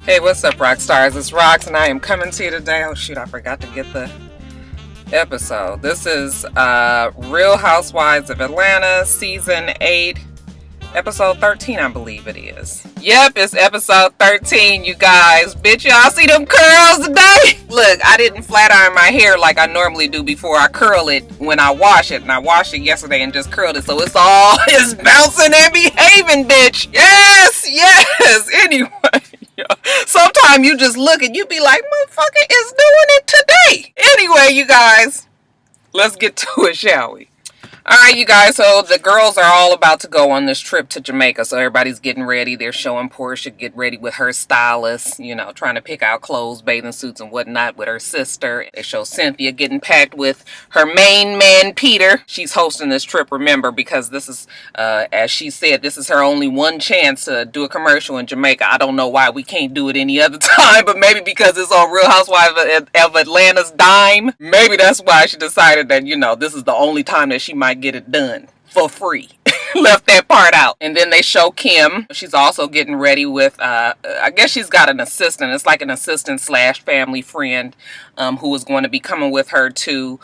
Hey, what's up, Roxstars? It's Rox, and I am coming to you today. Oh, shoot, I forgot to get the episode. This is Real Housewives of Atlanta, Season 8, Episode 13, I believe it is. Yep, it's Episode 13, you guys. Bitch, y'all see them curls today? Look, I didn't flat iron my hair like I normally do before I curl it when I wash it. And I washed it yesterday and just curled it, so it's bouncing and behaving, bitch. Yes, yes. Anyway. Sometimes you just look and you be like, motherfucker is doing it today. Anyway, you guys, let's get to it, shall we? Alright, you guys, so the girls are all about to go on this trip to Jamaica, so everybody's getting ready. They're showing Portia get ready with her stylist, trying to pick out clothes, bathing suits, and whatnot with her sister. They show Cynthia getting packed with her main man, Peter. She's hosting this trip, remember, because this is, as she said, this is her only one chance to do a commercial in Jamaica. I don't know why we can't do it any other time, but maybe because it's on Real Housewives of Atlanta's dime. Maybe that's why she decided that, this is the only time that she might get it done for free. Left that part out. And then they show Kim. She's also getting ready with, I guess she's got an assistant. It's like an assistant / family friend who is going to be coming with her to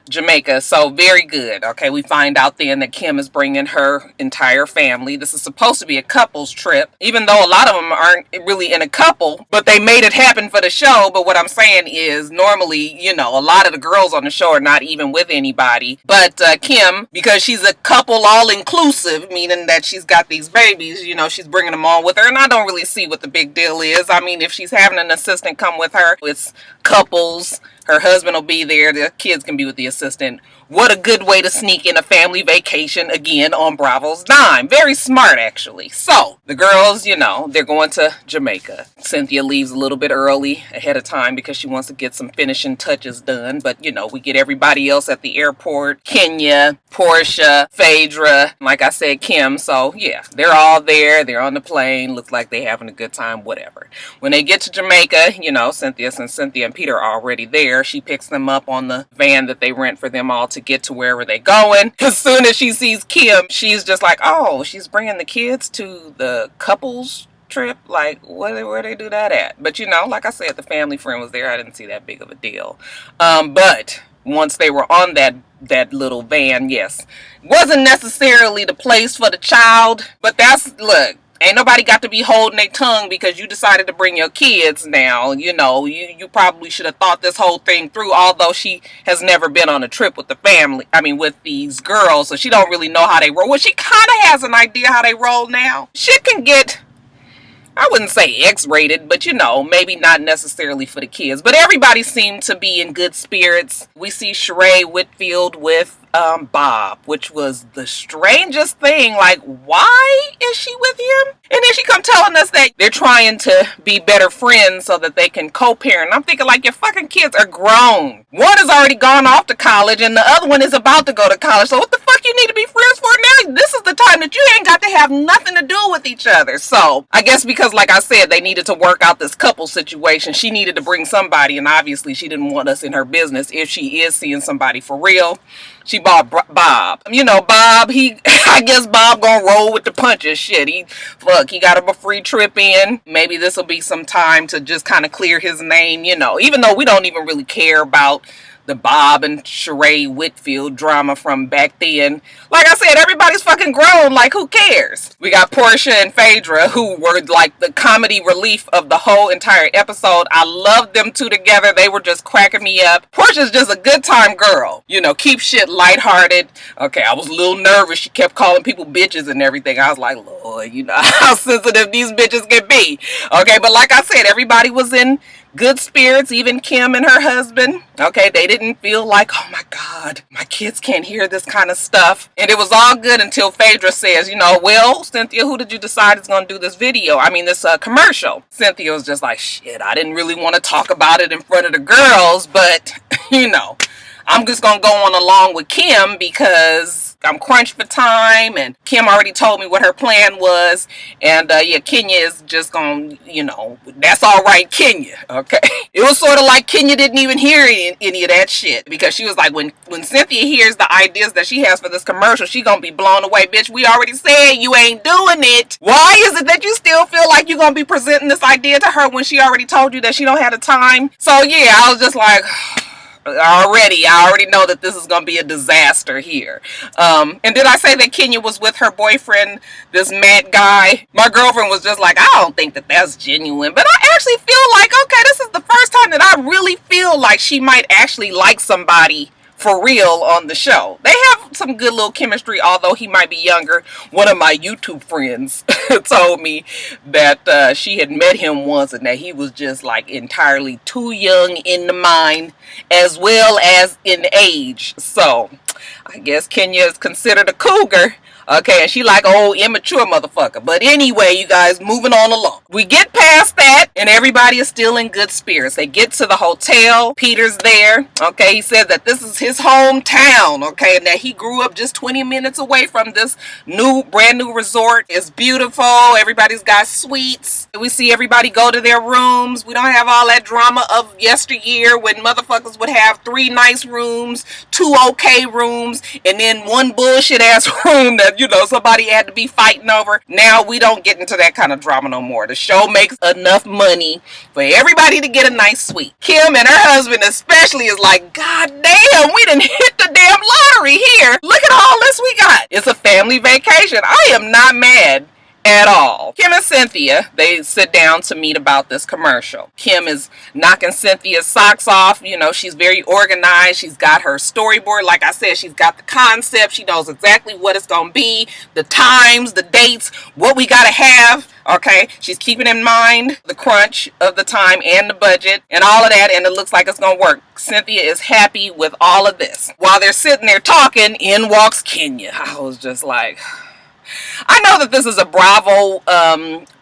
Jamaica. So very good. Okay, we find out then that Kim is bringing her entire family. This is supposed to be a couples trip, even though a lot of them aren't really in a couple, but they made it happen for the show. But what I'm saying is normally, a lot of the girls on the show are not even with anybody. But Kim, because she's a couple all-inclusive, meaning that she's got these babies, she's bringing them on with her. And I don't really see what the big deal is. I mean, if she's having an assistant come with her, it's couples. Her husband will be there. The kids can be with the assistant. What a good way to sneak in a family vacation again on Bravo's dime. Very smart, actually. So, the girls, they're going to Jamaica. Cynthia leaves a little bit early ahead of time because she wants to get some finishing touches done. But, we get everybody else at the airport. Kenya, Portia, Phaedra, like I said, Kim. So, yeah, they're all there. They're on the plane. Looks like they're having a good time, whatever. When they get to Jamaica, since Cynthia and Peter are already there, she picks them up on the van that they rent for them all to get to wherever they're going. As soon as she sees Kim, she's just like, oh, she's bringing the kids to the couples trip. Like, where they do that at? But like I said, the family friend was there. I didn't see that big of a deal. But once they were on that little van, yes, wasn't necessarily the place for the child. But look. Ain't nobody got to be holding their tongue because you decided to bring your kids now. You probably should have thought this whole thing through, although she has never been on a trip with the family. I mean, with these girls, so she don't really know how they roll. Well, she kind of has an idea how they roll now. Shit can get, I wouldn't say X-rated, but maybe not necessarily for the kids. But everybody seemed to be in good spirits. We see Sheree Whitfield with Bob, which was the strangest thing. Like, why is she with him? And then she come telling us that they're trying to be better friends so that they can co-parent. I'm thinking, like, your fucking kids are grown. One has already gone off to college and the other one is about to go to college. So what the fuck you need to be friends for now? This is the time that you ain't got to have nothing to do with each other. So I guess because, like I said, they needed to work out this couple situation. She needed to bring somebody, and obviously she didn't want us in her business if she is seeing somebody for real. She bought Bob. Bob, I guess Bob gonna roll with the punches. Shit, he got him a free trip in. Maybe this will be some time to just kind of clear his name, even though we don't even really care about the Bob and Sheree Whitfield drama from back then. Like I said, everybody's fucking grown. Like, who cares? We got Portia and Phaedra, who were like the comedy relief of the whole entire episode. I loved them two together. They were just cracking me up. Portia's just a good time girl. Keep shit lighthearted. Okay, I was a little nervous. She kept calling people bitches and everything. I was like, Lord, how sensitive these bitches can be. Okay, but like I said, everybody was in good spirits, even Kim and her husband. Okay, they didn't feel like, oh my God, my kids can't hear this kind of stuff. And it was all good until Phaedra says, well, Cynthia, who did you decide is going to do this video? I mean, this commercial. Cynthia was just like, shit, I didn't really want to talk about it in front of the girls, but, I'm just going to go on along with Kim because I'm crunched for time, and Kim already told me what her plan was, and yeah, Kenya is just gonna, you know, that's all right, Kenya, okay? It was sort of like Kenya didn't even hear any of that shit, because she was like, when Cynthia hears the ideas that she has for this commercial, she gonna be blown away. Bitch, we already said you ain't doing it. Why is it that you still feel like you're gonna be presenting this idea to her when she already told you that she don't have the time? So yeah, I was just like, I already know that this is going to be a disaster here. And did I say that Kenya was with her boyfriend, this Matt guy? My girlfriend was just like, I don't think that that's genuine. But I actually feel like, okay, this is the first time that I really feel like she might actually like somebody for real on the show. They have some good little chemistry, although he might be younger. One of my YouTube friends told me that she had met him once and that he was just like entirely too young in the mind as well as in age. So I guess Kenya is considered a cougar. Okay, and she like an old immature motherfucker. But anyway, you guys, moving on along. We get past that, and everybody is still in good spirits. They get to the hotel. Peter's there. Okay, he said that this is his hometown. Okay, and that he grew up just 20 minutes away from this brand new resort. It's beautiful. Everybody's got suites. We see everybody go to their rooms. We don't have all that drama of yesteryear when motherfuckers would have 3 nice rooms, 2 okay rooms, and then 1 bullshit ass room that, you know, somebody had to be fighting over. Now we don't get into that kind of drama no more. The show makes enough money for everybody to get a nice suite. Kim and her husband especially is like, God damn, we done hit the damn lottery here. Look at all this we got. It's a family vacation. I am not mad at all. Kim and Cynthia, they sit down to meet about this commercial. Kim is knocking Cynthia's socks off. You know, she's very organized. She's got her storyboard. Like I said, she's got the concept. She knows exactly what it's going to be, the times, the dates, what we got to have. Okay, she's keeping in mind the crunch of the time and the budget and all of that, and it looks like it's going to work. Cynthia is happy with all of this. While they're sitting there talking, in walks Kenya. I was just like, I know that this is a Bravo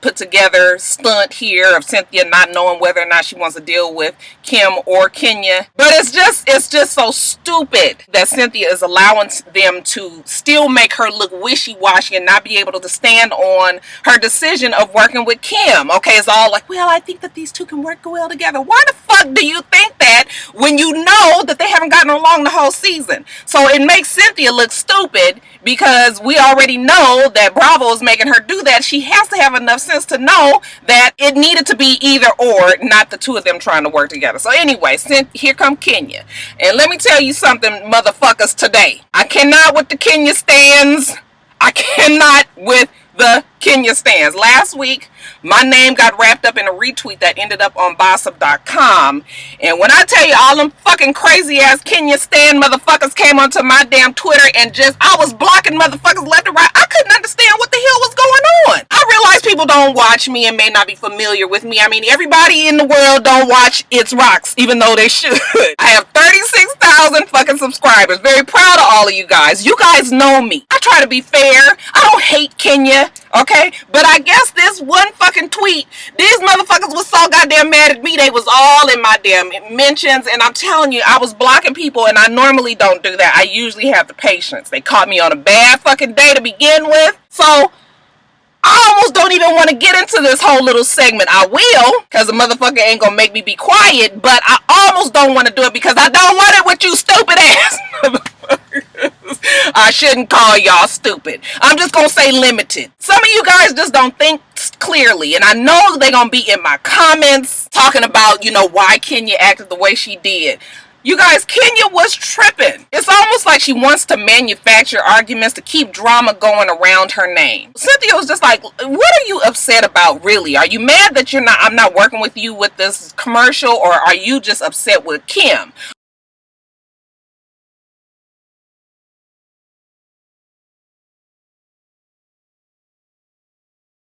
put together stunt here of Cynthia not knowing whether or not she wants to deal with Kim or Kenya, but it's just so stupid that Cynthia is allowing them to still make her look wishy-washy and not be able to stand on her decision of working with Kim. Okay, it's all like, well, I think that these two can work well together. Why the fuck do you think that when you know that they haven't gotten along the whole season? So it makes Cynthia look stupid because we already know that Bravo is making her do that. She has to have enough sense to know that it needed to be either or, not the two of them trying to work together. So anyway, here come Kenya. And let me tell you something, motherfuckers, today. I cannot with the Kenya stands. I cannot with the Kenya stands. Last week, my name got wrapped up in a retweet that ended up on Bossip.com. And when I tell you all them fucking crazy ass Kenya stand motherfuckers came onto my damn Twitter and I was blocking motherfuckers left and right. I couldn't understand what the hell was going on. I realize people don't watch me and may not be familiar with me. I mean, everybody in the world don't watch itsrox, even though they should. I have 36,000 fucking subscribers. Very proud of all of you guys. You guys know me. I try to be fair. I don't hate Kenya, okay? But I guess this one fucking tweet, these motherfuckers was so goddamn mad at me. They was all in my damn mentions, and I'm telling you, I was blocking people, and I normally don't do that. I usually have the patience. They caught me on a bad fucking day to begin with, so I almost don't even want to get into this whole little segment. I will, because the motherfucker ain't gonna make me be quiet, but I almost don't want to do it because I don't want it with you stupid ass motherfuckers. I shouldn't call y'all stupid. I'm just gonna say limited. Some of you guys just don't think clearly, and I know they're gonna be in my comments talking about, you know, why Kenya acted the way she did. You guys, Kenya was tripping. It's almost like she wants to manufacture arguments to keep drama going around her name. Cynthia was just like, what are you upset about, really? Are you mad that I'm not working with you with this commercial, or are you just upset with Kim?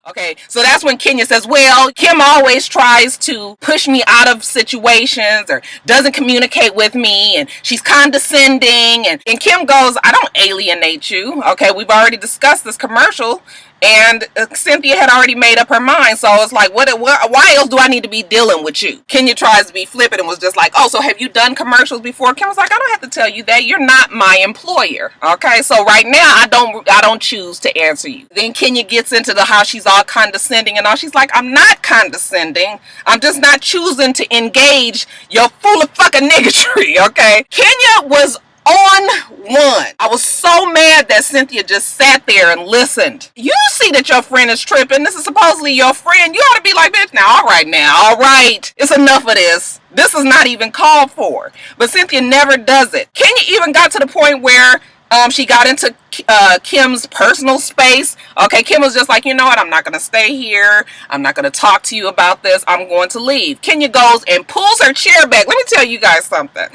Okay, so that's when Kenya says, well, Kim always tries to push me out of situations or doesn't communicate with me, and she's condescending. And Kim goes, I don't alienate you. Okay, we've already discussed this commercial. And Cynthia had already made up her mind. So it's like, why else do I need to be dealing with you? Kenya tries to be flippant and was just like, oh, so have you done commercials before? Kim was like, I don't have to tell you that. You're not my employer. Okay, so right now I don't choose to answer you. Then Kenya gets into the how she's all condescending and all. She's like, I'm not condescending. I'm just not choosing to engage your full of fucking niggatry. Okay, Kenya was on one. I was so mad that Cynthia just sat there and listened. You see that your friend is tripping. This is supposedly your friend. You ought to be like, bitch, now, all right. It's enough of this. This is not even called for. But Cynthia never does it. Kenya even got to the point where she got into Kim's personal space. Okay, Kim was just like, you know what? I'm not going to stay here. I'm not going to talk to you about this. I'm going to leave. Kenya goes and pulls her chair back. Let me tell you guys something.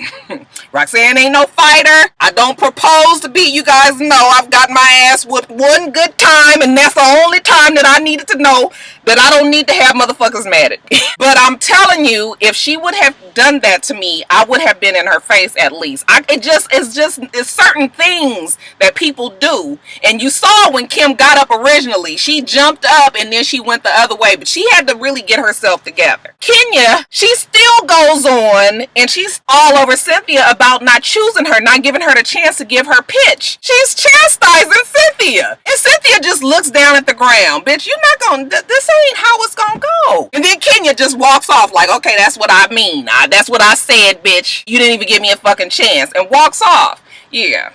Roxanne ain't no fighter. I don't propose to be. You guys know I've got my ass whooped one good time, and that's the only time that I needed to know that I don't need to have motherfuckers mad at me. But I'm telling you, if she would have done that to me, I would have been in her face at least. It's certain things that people do. And you saw when Kim got up originally, she jumped up and then she went the other way, but she had to really get herself together. Kenya, she still goes on and she's all over Cynthia about not choosing her, not giving her the chance to give her pitch. She's chastising Cynthia, and Cynthia just looks down at the ground. Bitch, you're not gonna, this ain't how it's gonna go. And then Kenya just walks off like, okay, that's what I mean. That's what I said, bitch. You didn't even give me a fucking chance, and walks off. Yeah.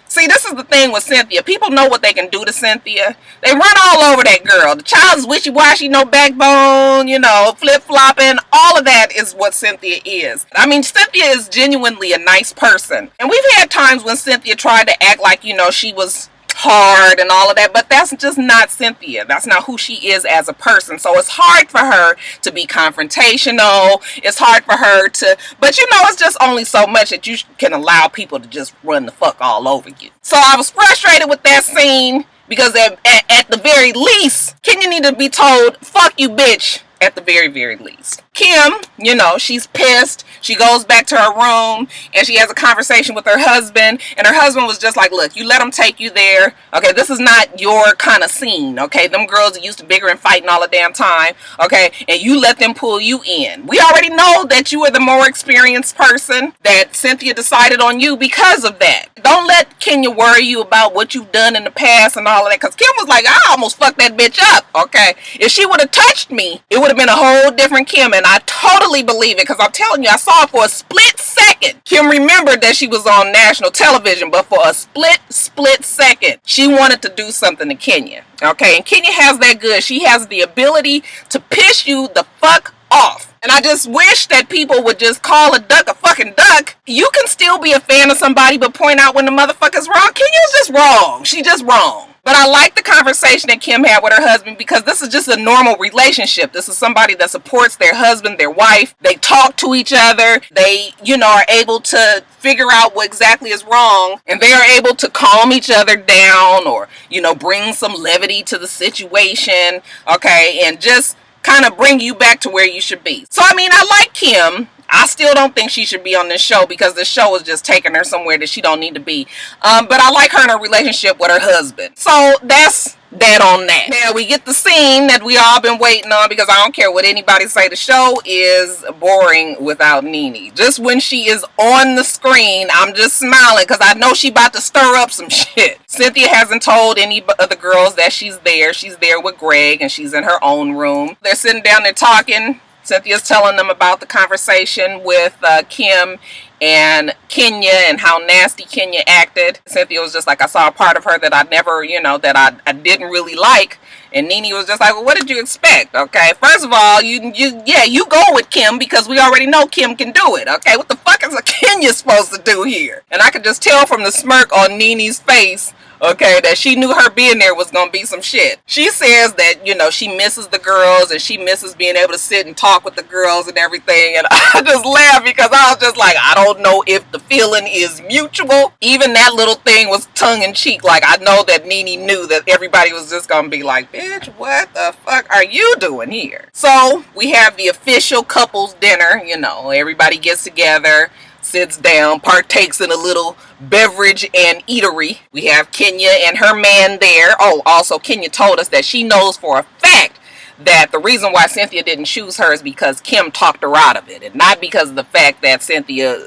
See, this is the thing with Cynthia. People know what they can do to Cynthia. They run all over that girl. The child's wishy-washy, no backbone, you know, flip-flopping. All of that is what Cynthia is. I mean, Cynthia is genuinely a nice person. And we've had times when Cynthia tried to act like, you know, she was hard and all of that, but that's just not Cynthia. That's not who she is as a person. So it's hard for her to be confrontational. It's hard for her to, but you know, it's just only so much that you can allow people to just run the fuck all over you. So I was frustrated with that scene because at the very least, Kenya need to be told, fuck you, bitch. At the very, very least. Kim, you know, she's pissed. She goes back to her room and she has a conversation with her husband. And her husband was just like, look, you let them take you there. Okay, this is not your kind of scene. Okay, them girls are used to bigger and fighting all the damn time. Okay, and you let them pull you in. We already know that you are the more experienced person, that Cynthia decided on you because of that. Don't let Kenya worry you about what you've done in the past and all of that. Because Kim was like, I almost fucked that bitch up. Okay, if she would have touched me, it would have been a whole different Kim, and I totally believe it because I'm telling you, I saw it for a split second. Kim remembered that she was on national television, but for a split second, she wanted to do something to Kenya. Okay, and Kenya has that good. She has the ability to piss you the fuck off. And I just wish that people would just call a duck a fucking duck. You can still be a fan of somebody, but point out when the motherfucker's wrong. Kenya's just wrong. She just wrong. But I like the conversation that Kim had with her husband because this is just a normal relationship. This is somebody that supports their husband, their wife. They talk to each other. They, you know, are able to figure out what exactly is wrong. And they are able to calm each other down or, you know, bring some levity to the situation. Okay, and just kind of bring you back to where you should be. So, I mean, I like Kim. I still don't think she should be on this show because the show is just taking her somewhere that she don't need to be. But I like her in her relationship with her husband. So that's that on that. Now we get the scene that we all been waiting on because I don't care what anybody say. The show is boring without Nene. Just when she is on the screen, I'm just smiling because I know she about to stir up some shit. Cynthia hasn't told any of the girls that she's there. She's there with Gregg and she's in her own room. They're sitting down there talking. Cynthia's telling them about the conversation with Kim and Kenya and how nasty Kenya acted. Cynthia was just like, I saw a part of her that I never, you know, that I didn't really like. And Nene was just like, well, what did you expect? Okay, first of all, you go with Kim because we already know Kim can do it. Okay, what the fuck is a Kenya supposed to do here? And I could just tell from the smirk on Nene's face, okay, that she knew her being there was gonna be some shit. She says that, you know, she misses the girls and she misses being able to sit and talk with the girls and everything. And I just laughed because I was just like, I don't know if the feeling is mutual. Even that little thing was tongue-in-cheek. Like, I know that Nene knew that everybody was just gonna be like, bitch, what the fuck are you doing here? So we have the official couples dinner. You know, everybody gets together. sits down, partakes in a little beverage and eatery. We have Kenya and her man there. Oh, also Kenya told us that she knows for a fact that the reason why Cynthia didn't choose her is because Kim talked her out of it, and not because of the fact that Cynthia,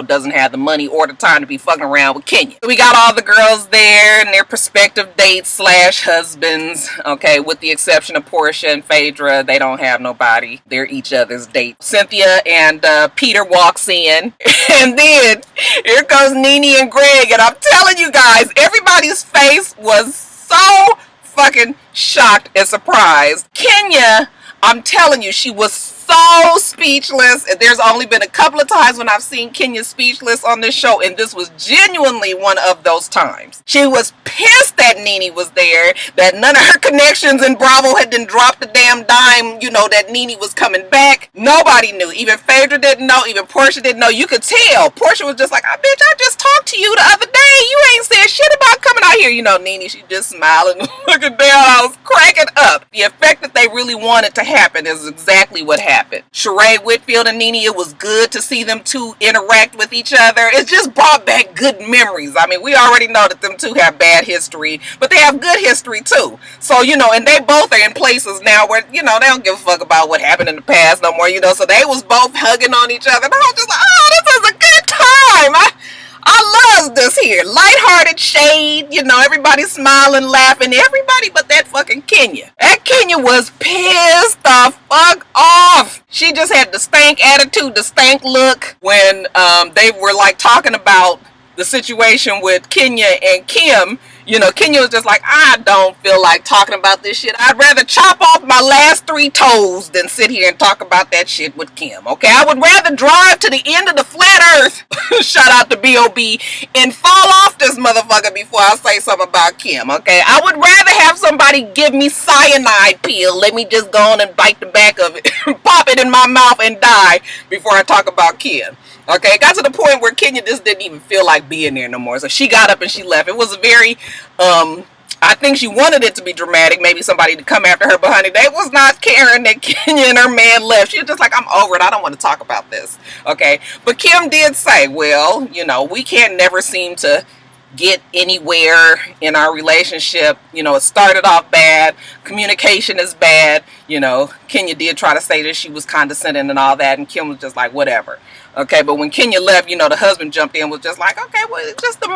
doesn't have the money or the time to be fucking around with Kenya. We got all the girls there and their prospective dates slash husbands, okay, with the exception of Portia and Phaedra. They don't have nobody. They're each other's date. Cynthia and Peter walks in, and then here comes Nene and Gregg, and I'm telling you guys, everybody's face was so fucking shocked and surprised. Kenya, I'm telling you, she was so speechless. And there's only been a couple of times when I've seen Kenya speechless on this show, and this was genuinely one of those times. She was pissed that Nene was there, that none of her connections in Bravo had been dropped a damn dime, that Nene was coming back. Nobody knew. Even Phaedra didn't know. Even Portia didn't know. You could tell. Portia was just like, bitch, I just talked to you the other day. You ain't said shit about coming out here. Nene, she just smiling, looking down. I was cracking up. The effect that they really wanted to happen is exactly what happened. Sheree Whitfield and Nene, it was good to see them two interact with each other. It just brought back good memories. I mean, we already know that them two have bad history, but they have good history too. So, and they both are in places now where, they don't give a fuck about what happened in the past no more, so they was both hugging on each other. And I was just like, oh, this is a good time. I love this here. Lighthearted shade, everybody smiling, laughing, everybody but that fucking Kenya. That Kenya was pissed the fuck off. She just had the stank attitude, the stank look when they were like talking about the situation with Kenya and Kim. Kenya was just like, I don't feel like talking about this shit. I'd rather chop off my last 3 toes than sit here and talk about that shit with Kim. Okay, I would rather drive to the end of the flat earth, shout out to B.O.B., and fall off this motherfucker before I say something about Kim. Okay, I would rather have somebody give me cyanide pill. Let me just go on and bite the back of it, pop it in my mouth and die before I talk about Kim. Okay, it got to the point where Kenya just didn't even feel like being there no more. So she got up and she left. It was a very, I think she wanted it to be dramatic. Maybe somebody to come after her, but honey, they was not caring that Kenya and her man left. She was just like, I'm over it. I don't want to talk about this. Okay, but Kim did say, well, we can't never seem to get anywhere in our relationship. It started off bad. Communication is bad. Kenya did try to say that she was condescending and all that, and Kim was just like, whatever. Okay, but when Kenya left, the husband jumped in, was just like, okay, well, it's just the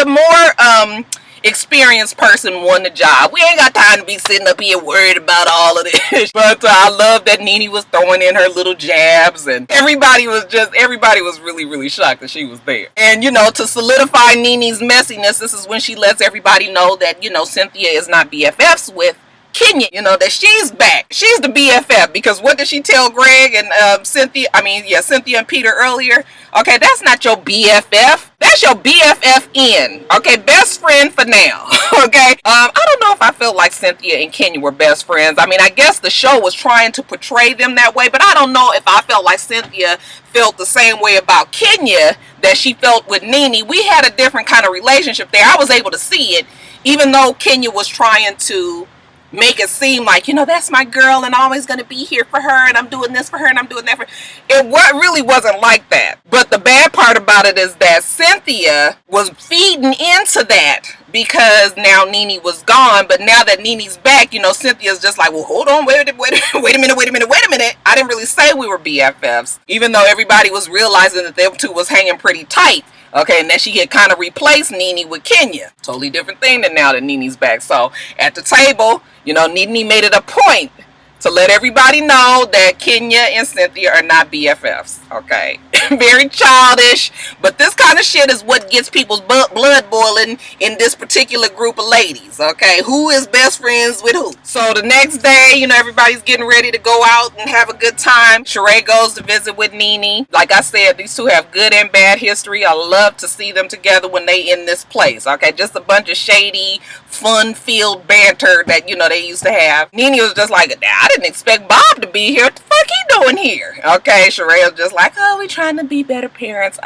more experienced person won the job. We ain't got time to be sitting up here worried about all of this. But I love that Nene was throwing in her little jabs, and everybody was really, really shocked that she was there. And, to solidify Nene's messiness, this is when she lets everybody know that, Cynthia is not BFFs with Kenya, that she's back. She's the BFF, because what did she tell Gregg and Cynthia and Peter earlier? Okay, that's not your BFF. That's your BFFN. Okay, best friend for now. Okay, I don't know if I felt like Cynthia and Kenya were best friends. I mean, I guess the show was trying to portray them that way, but I don't know if I felt like Cynthia felt the same way about Kenya that she felt with Nene. We had a different kind of relationship there. I was able to see it, even though Kenya was trying to make it seem like, that's my girl and I'm always going to be here for her and I'm doing this for her and I'm doing that for her. It really wasn't like that. But the bad part about it is that Cynthia was feeding into that because now Nene was gone. But now that Nene's back, Cynthia's just like, well, hold on, wait a minute. I didn't really say we were BFFs, even though everybody was realizing that them two was hanging pretty tight. Okay, and then she had kind of replaced Nene with Kenya. Totally different thing than now that Nene's back. So at the table, Nene made it a point to let everybody know that Kenya and Cynthia are not BFFs. Okay, very childish, but this kind of shit is what gets people's blood boiling in this particular group of ladies. Okay, who is best friends with who? So the next day, everybody's getting ready to go out and have a good time. Sheree goes to visit with Nene. Like I said, these two have good and bad history. I love to see them together when they in this place. Okay, just a bunch of shady, fun-filled banter that they used to have. Nene was just like, I didn't expect Bob to be here. What the fuck he doing here? Okay, Sheree was just like, oh, we trying to be better parents.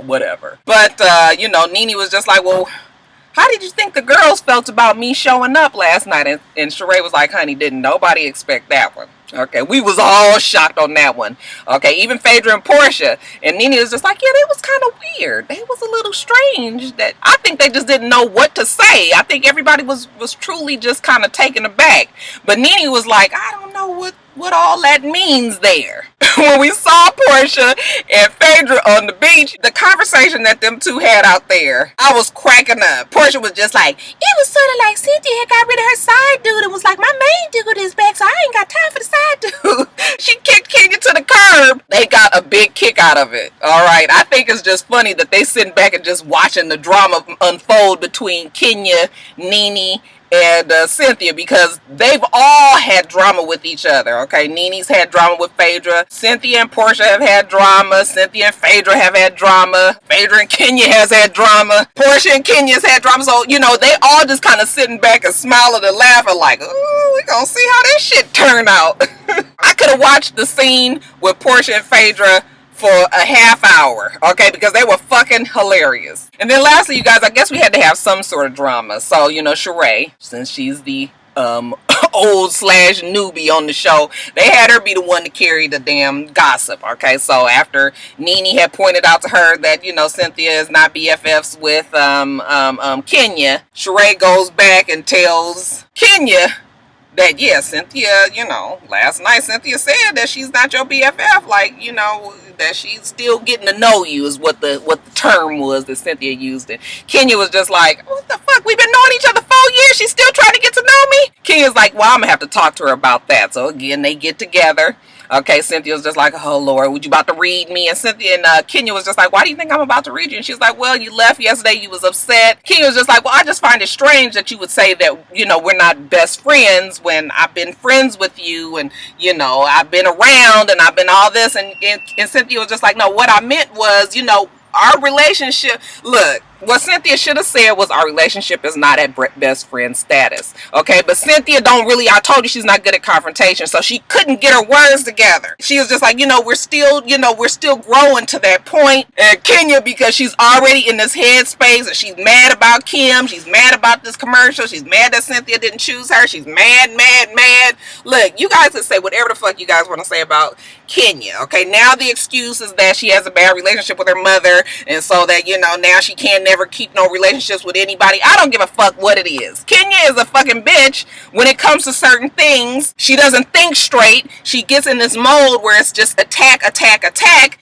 Whatever. But Nene was just like, well, how did you think the girls felt about me showing up last night? And Sheree was like, honey, didn't nobody expect that one? Okay, we was all shocked on that one. Okay, even Phaedra and Portia. And Nene was just like, yeah, that was kind of weird. They was a little strange. That I think they just didn't know what to say. I think everybody was truly just kind of taken aback. But Nene was like, I don't know what all that means there. When we saw Portia and Phaedra on the beach, the conversation that them two had out there, I was cracking up. Portia was just like, it was sort of like Cynthia had got rid of her side dude and was like, my main dude is back, so I ain't got time for the side dude. She kicked Kenya to the curb. They got a big kick out of it. All right. I think it's just funny that they sitting back and just watching the drama unfold between Kenya, Nene, and Cynthia, because they've all had drama with each other. Okay, Nene's had drama with Phaedra. Cynthia and Portia have had drama. Cynthia and Phaedra have had drama. Phaedra and Kenya has had drama. Portia and Kenya's had drama. So, you know, they all just kind of sitting back and smiling and laughing like, ooh, we gonna see how this shit turn out. I could have watched the scene with Portia and Phaedra for a half hour, okay, because they were fucking hilarious. And then lastly, you guys, I guess we had to have some sort of drama. So, you know, Sheree, since she's the old slash newbie on the show, they had her be the one to carry the damn gossip. Okay, so after Nene had pointed out to her that, you know, Cynthia is not BFFs with Kenya, Sheree goes back and tells Kenya that, yeah, Cynthia, you know, last night Cynthia said that she's not your BFF, like, you know, that she's still getting to know you is what the term was that Cynthia used it. Kenya was just like, what the fuck, we've been knowing each other 4 years, she's still trying to get to know me? Kenya's like, well, I'm gonna have to talk to her about that. So again, they get together. Okay, Cynthia was just like, oh Lord, would you about to read me? And Cynthia and Kenya was just like, why do you think I'm about to read you? And she's like, well, you left yesterday, you was upset. Kenya was just like, well, I just find it strange that you would say that, you know, we're not best friends when I've been friends with you, and, you know, I've been around and I've been all this. And Cynthia was just like, no, what I meant was, you know, our relationship, look, what Cynthia should have said was, our relationship is not at best friend status. Okay, but Cynthia don't really, I told you she's not good at confrontation, so she couldn't get her words together. She was just like, you know, we're still growing to that point. And Kenya, because she's already in this headspace and she's mad about Kim, she's mad about this commercial, she's mad that Cynthia didn't choose her, she's mad. Look, you guys can say whatever the fuck you guys want to say about Kenya. Okay, now the excuse is that she has a bad relationship with her mother, and so that, you know, now she can't never keep no relationships with anybody. I don't give a fuck what it is. Kenya is a fucking bitch when it comes to certain things. She doesn't think straight. She gets in this mode where it's just attack,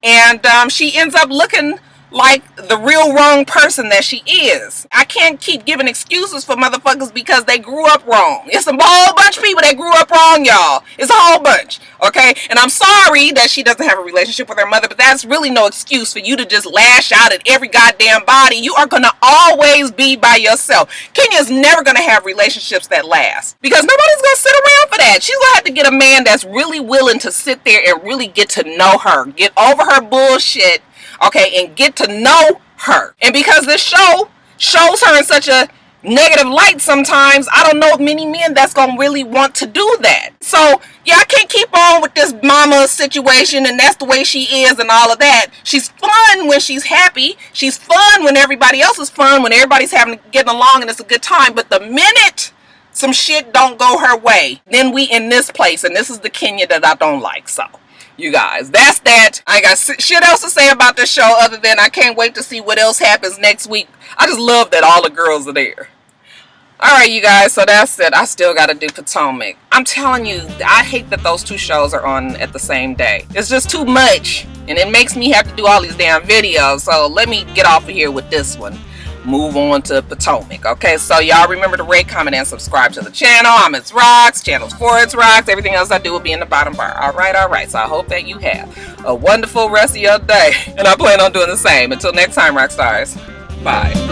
and she ends up looking like the real wrong person that she is. I can't keep giving excuses for motherfuckers because they grew up wrong. It's a whole bunch of people that grew up wrong, y'all. It's a whole bunch, okay? And I'm sorry that she doesn't have a relationship with her mother, but that's really no excuse for you to just lash out at every goddamn body. You are gonna always be by yourself. Kenya's never gonna have relationships that last because nobody's gonna sit around for that. She's gonna have to get a man that's really willing to sit there and really get to know her, get over her bullshit, okay, and get to know her. And because this show shows her in such a negative light sometimes, I don't know of many men that's gonna really want to do that. So yeah, I can't keep on with this mama situation and that's the way she is and all of that. She's fun when she's happy. She's fun when everybody else is fun, when everybody's getting along and it's a good time. But the minute some shit don't go her way, then we in this place, and this is the Kenya that I don't like. So you guys, that's that. I ain't got shit else to say about this show other than I can't wait to see what else happens next week. I just love that all the girls are there. Alright, you guys, so that's it. I still gotta do Potomac. I'm telling you, I hate that those two shows are on at the same day. It's just too much, and it makes me have to do all these damn videos. So let me get off of here with this one. Move on to Potomac. Okay, so y'all remember to rate, comment, and subscribe to the channel. I'm itsrox, channel's for itsrox. Everything else I do will be in the bottom bar. Alright, so I hope that you have a wonderful rest of your day, and I plan on doing the same. Until next time, Roxstars. Bye.